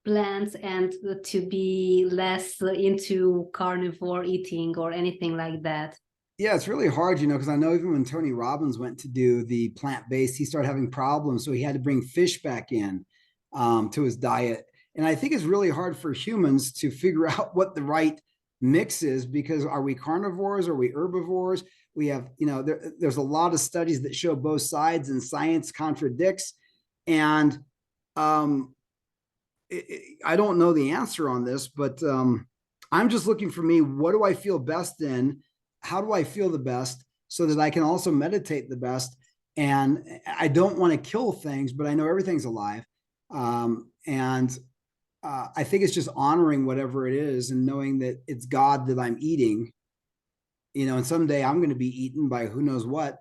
plants and to be less into carnivore eating or anything like that. Yeah, it's really hard, because I know even when Tony Robbins went to do the plant-based, he started having problems. So he had to bring fish back in to his diet. And I think it's really hard for humans to figure out what the right mix is, because are we carnivores? Are we herbivores? We have, there's a lot of studies that show both sides and science contradicts. And I don't know the answer on this, but I'm just looking for me. What do I feel best in? How do I feel the best so that I can also meditate the best? And I don't want to kill things, but I know everything's alive. And I think it's just honoring whatever it is and knowing that it's God that I'm eating, and someday I'm going to be eaten by who knows what,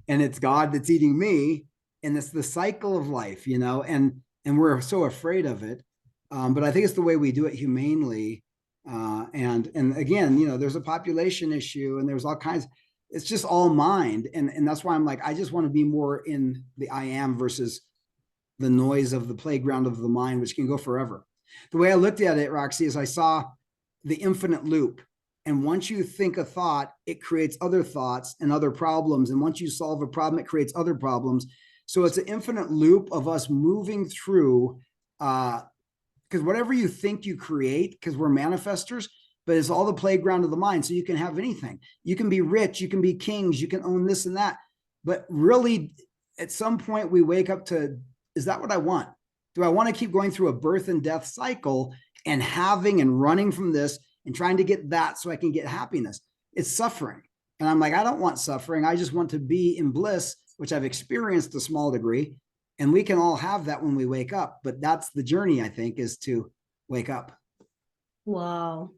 and it's God that's eating me. And it's the cycle of life, and we're so afraid of it. But I think it's the way we do it humanely. And again, there's a population issue and there's all kinds, it's just all mind. And that's why I'm like, I just want to be more in the I am versus the noise of the playground of the mind, which can go forever. The way I looked at it, Roxy, is I saw the infinite loop. And once you think a thought, it creates other thoughts and other problems. And once you solve a problem, it creates other problems. So it's an infinite loop of us moving through, because whatever you think you create, because we're manifestors, but it's all the playground of the mind. So you can have anything. You can be rich, you can be kings, you can own this and that. But really, at some point, we wake up to, is that what I want? Do I want to keep going through a birth and death cycle and having and running from this and trying to get that so I can get happiness? It's suffering. And I'm like, I don't want suffering. I just want to be in bliss, which I've experienced to a small degree. And we can all have that when we wake up. But that's the journey, I think, is to wake up. Wow.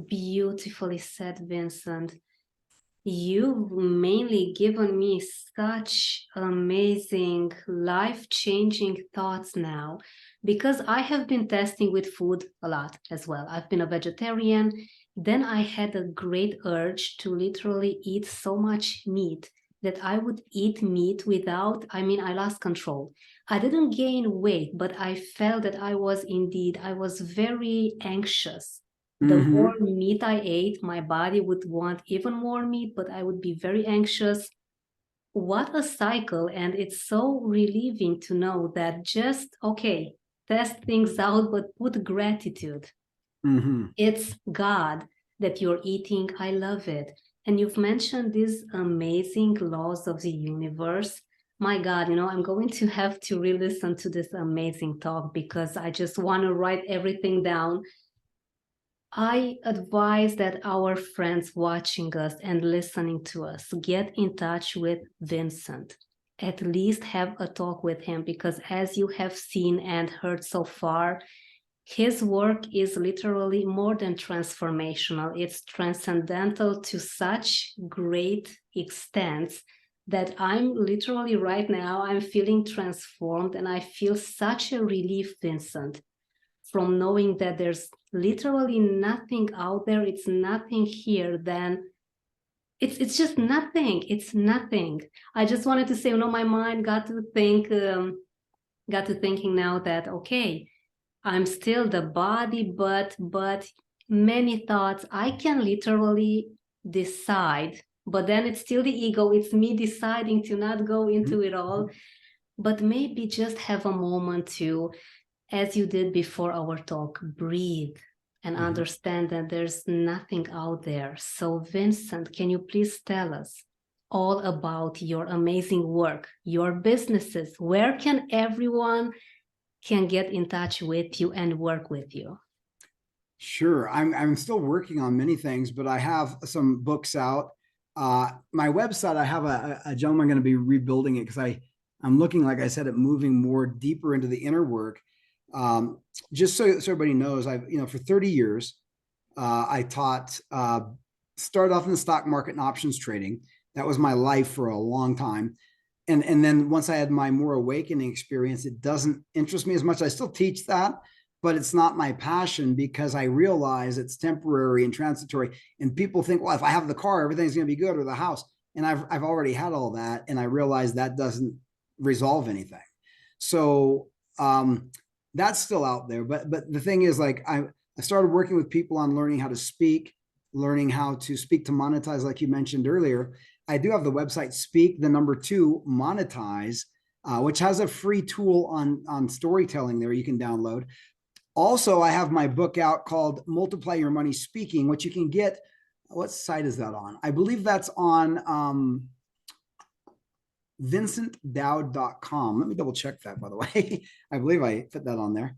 Beautifully said, Vincent. You've mainly given me such amazing, life-changing thoughts now, because I have been testing with food a lot as well. I've been a vegetarian. Then I had a great urge to literally eat so much meat that I would eat meat without, I lost control. I didn't gain weight, but I felt that I was very anxious. The more meat I ate, my body would want even more meat, but I would be very anxious. What a cycle. And it's so relieving to know that just, okay, test things out, but put gratitude. It's God that you're eating. I love it. And you've mentioned these amazing laws of the universe. My God, I'm going to have to re-listen to this amazing talk because I just want to write everything down. I advise that our friends watching us and listening to us get in touch with Vincent. At least have a talk with him, because as you have seen and heard so far, his work is literally more than transformational. It's transcendental to such great extents that I'm literally right now, I'm feeling transformed, and I feel such a relief, Vincent, from knowing that there's literally nothing out there. It's nothing here. Then it's just nothing. It's nothing. I just wanted to say, my mind got to thinking now that, okay, I'm still the body, but many thoughts I can literally decide, but then it's still the ego. It's me deciding to not go into it all, but maybe just have a moment to, as you did before our talk, breathe and understand that there's nothing out there. So Vincent, can you please tell us all about your amazing work, your businesses? Where can everyone can get in touch with you and work with you? Sure. I'm still working on many things, but I have some books out. My website, I have a gentleman going to be rebuilding it because I'm looking, like I said, at moving more deeper into the inner work. Just so everybody knows, for 30 years, I taught, started off in the stock market and options trading. That was my life for a long time. And then once I had my more awakening experience, it doesn't interest me as much. I still teach that, but it's not my passion because I realize it's temporary and transitory. And people think, well, if I have the car, everything's going to be good, or the house. And I've already had all that. And I realize that doesn't resolve anything. So that's still out there. But the thing is, like, I started working with people on learning how to speak, learning how to speak to monetize, like you mentioned earlier. I do have the website Speak, the number 2, Monetize, which has a free tool on storytelling there you can download. Also, I have my book out called Multiply Your Money Speaking, which you can get. What site is that on? I believe that's on vincentdowd.com. Let me double check that, by the way. I believe I put that on there.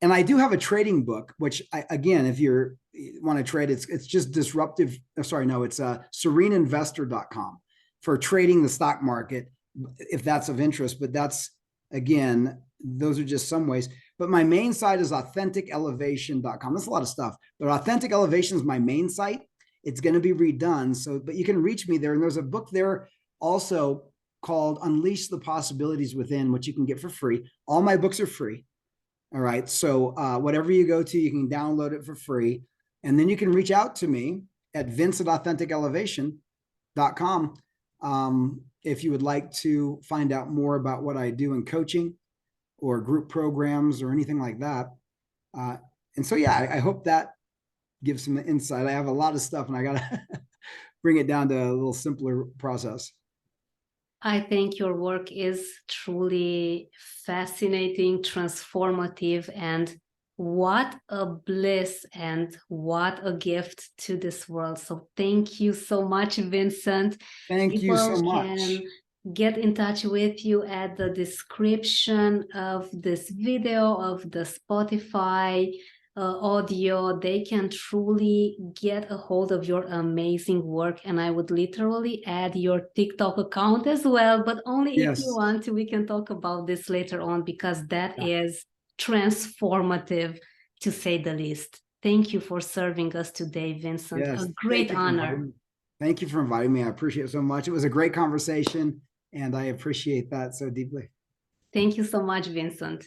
And I do have a trading book, which again, if you want to trade, it's just disruptive. Sorry, no, it's sereneinvestor.com for trading the stock market, if that's of interest. But that's, again, those are just some ways. But my main site is authenticelevation.com. That's a lot of stuff, but Authentic Elevation is my main site. It's going to be redone. So, but you can reach me there. And there's a book there also called Unleash the Possibilities Within, which you can get for free. All my books are free. All right. So whatever you go to, you can download it for free. And then you can reach out to me at vince@authenticelevation.com if you would like to find out more about what I do in coaching or group programs or anything like that. And so, yeah, I hope that gives some insight. I have a lot of stuff and I got to bring it down to a little simpler process. I think your work is truly fascinating, transformative, and what a bliss and what a gift to this world. So thank you so much, Vincent. Thank you so much. Can get in touch with you at the description of this video, of the Spotify audio. They can truly get a hold of your amazing work, and I would literally add your TikTok account as well, but only if you want to. We can talk about this later on, because that is transformative, to say the least. Thank you for serving us today, Vincent. A great honor. Thank you for inviting me. I appreciate it so much. It was a great conversation, and I appreciate that so deeply. Thank you so much, Vincent.